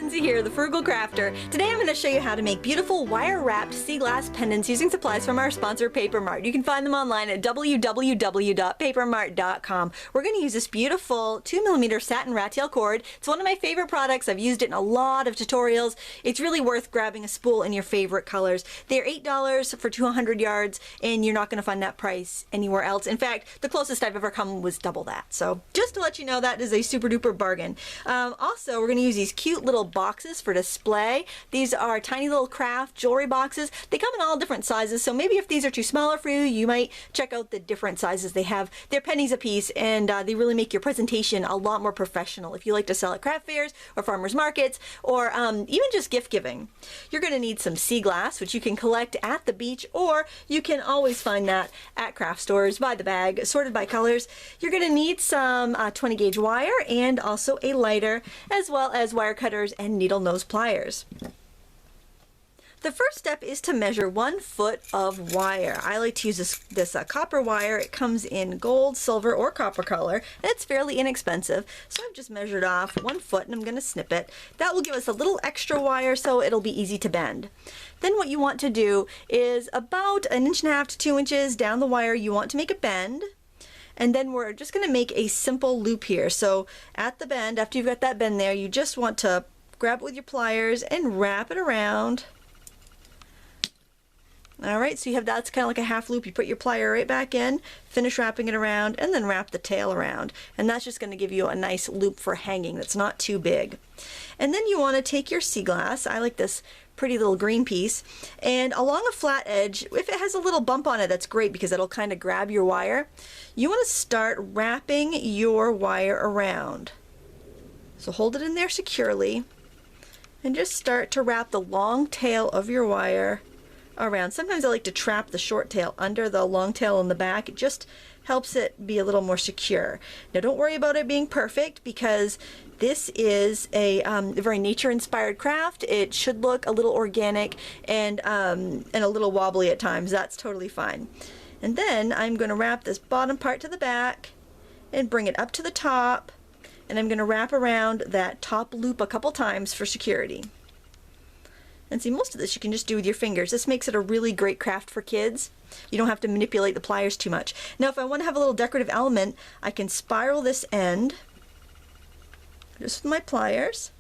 Lindsay here, the Frugal Crafter. Today I'm going to show you how to make beautiful wire-wrapped sea glass pendants using supplies from our sponsor Paper Mart. You can find them online at www.papermart.com. We're going to use this beautiful 2mm satin rat tail cord. It's one of my favorite products. I've used it in a lot of tutorials. It's really worth grabbing a spool in your favorite colors. They're $8 for 200 yards, and you're not going to find that price anywhere else. In fact, the closest I've ever come was double that. So just to let you know, that is a super duper bargain. Also, we're going to use these cute little boxes for display. These are tiny little craft jewelry boxes. They come in all different sizes, so maybe if these are too smaller for you, you might check out the different sizes they have. They're pennies a piece, and they really make your presentation a lot more professional if you like to sell at craft fairs or farmers markets, or even just gift giving. You're going to need some sea glass, which you can collect at the beach, or you can always find that at craft stores by the bag, sorted by colors. You're going to need some 20 gauge wire and also a lighter, as well as wire cutters and needle nose pliers. The first step is to measure 1 foot of wire. I like to use this copper wire. It comes in gold, silver, or copper color, and it's fairly inexpensive. So I've just measured off 1 foot, and I'm going to snip it. That will give us a little extra wire, so it'll be easy to bend. Then what you want to do is about 1.5 inches to 2 inches down the wire, you want to make a bend. And then we're just going to make a simple loop here. So at the bend, after you've got that bend there, you just want to grab it with your pliers and wrap it around. Alright, so you have that's kind of like a half loop. You put your plier right back in, finish wrapping it around, and then wrap the tail around. And that's just going to give you a nice loop for hanging that's not too big. And then you want to take your sea glass, I like this pretty little green piece, and along a flat edge, if it has a little bump on it, that's great because it'll kind of grab your wire. You want to start wrapping your wire around. So hold it in there securely and just start to wrap the long tail of your wire around. Sometimes I like to trap the short tail under the long tail in the back. It just helps it be a little more secure. Now don't worry about it being perfect because this is a very nature-inspired craft. It should look a little organic and a little wobbly at times. That's totally fine. And then I'm going to wrap this bottom part to the back and bring it up to the top, and I'm going to wrap around that top loop a couple times for security. And see, most of this you can just do with your fingers. This makes it a really great craft for kids. You don't have to manipulate the pliers too much. Now if I want to have a little decorative element, I can spiral this end just with my pliers,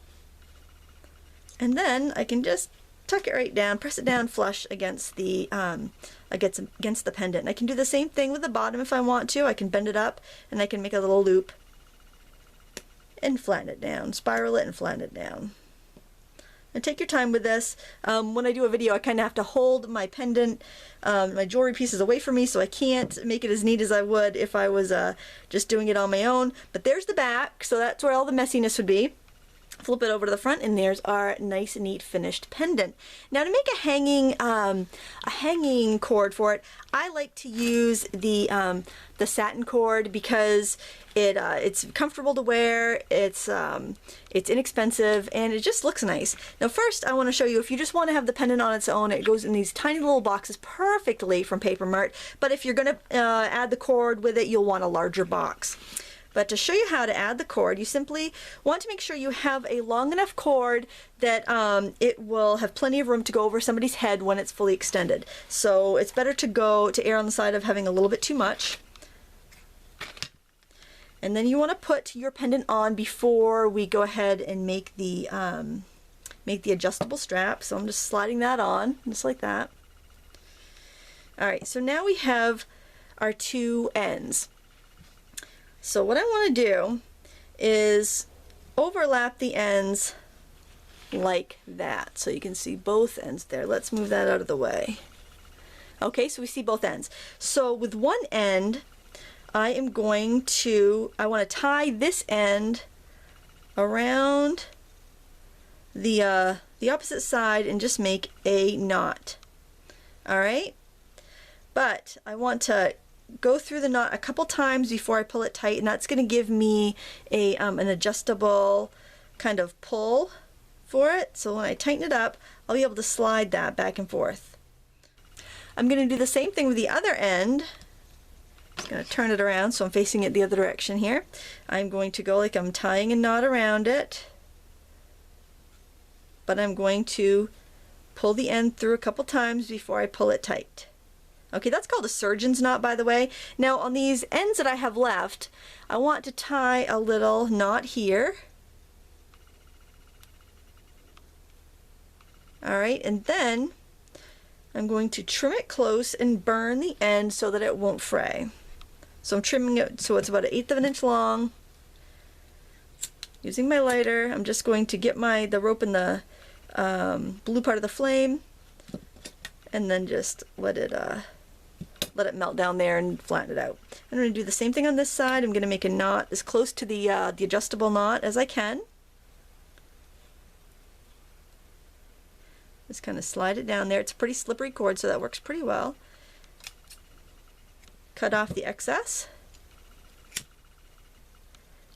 and then I can just tuck it right down, press it down flush against the against the pendant. And I can do the same thing with the bottom if I want to. I can bend it up and I can make a little loop and flatten it down, spiral it and flatten it down. And take your time with this. When I do a video, I kind of have to hold my pendant, my jewelry pieces away from me, so I can't make it as neat as I would if I was just doing it on my own. But there's the back, so that's where all the messiness would be. Flip it over to the front, and there's our nice, neat, finished pendant. Now, to make a hanging cord for it, I like to use the satin cord because it's comfortable to wear, it's inexpensive, and it just looks nice. Now, first, I want to show you if you just want to have the pendant on its own, it goes in these tiny little boxes perfectly from Paper Mart. But if you're going to add the cord with it, you'll want a larger box. But to show you how to add the cord, you simply want to make sure you have a long enough cord that it will have plenty of room to go over somebody's head when it's fully extended. So it's better to err on the side of having a little bit too much. And then you want to put your pendant on before we go ahead and make the adjustable strap. So I'm just sliding that on, just like that. Alright, so now we have our two ends. So what I want to do is overlap the ends like that. So you can see both ends there. Let's move that out of the way. Okay, so we see both ends. So with one end, I want to tie this end around the opposite side and just make a knot. Alright? But I want to go through the knot a couple times before I pull it tight, and that's going to give me an adjustable kind of pull for it. So when I tighten it up, I'll be able to slide that back and forth. I'm going to do the same thing with the other end. Just going to turn it around so I'm facing it the other direction here. I'm going to go like I'm tying a knot around it. but I'm going to pull the end through a couple times before I pull it tight. Okay, that's called a surgeon's knot, by the way. Now on these ends that I have left, I want to tie a little knot here. Alright, and then I'm going to trim it close and burn the end so that it won't fray. So I'm trimming it so it's about 1/8 of an inch long. Using my lighter, I'm just going to get the rope in the blue part of the flame, and then just let it melt down there and flatten it out. I'm going to do the same thing on this side. I'm going to make a knot as close to the adjustable knot as I can. Just kind of slide it down there. It's a pretty slippery cord, so that works pretty well. Cut off the excess.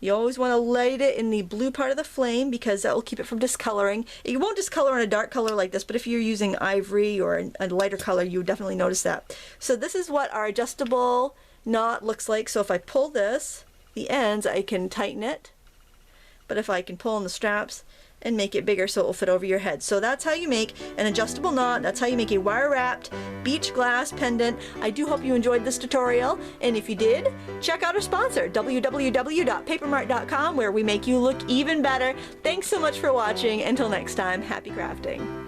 You always want to light it in the blue part of the flame because that will keep it from discoloring. It won't discolor in a dark color like this, but if you're using ivory or a lighter color, you definitely notice that. So this is what our adjustable knot looks like. So if I pull this, the ends, I can tighten it. But if I can pull on the straps and make it bigger so it will fit over your head. So that's how you make an adjustable knot. That's how you make a wire wrapped beach glass pendant. I do hope you enjoyed this tutorial, and if you did, check out our sponsor, www.papermart.com, where we make you look even better. Thanks so much for watching. Until next time, happy crafting.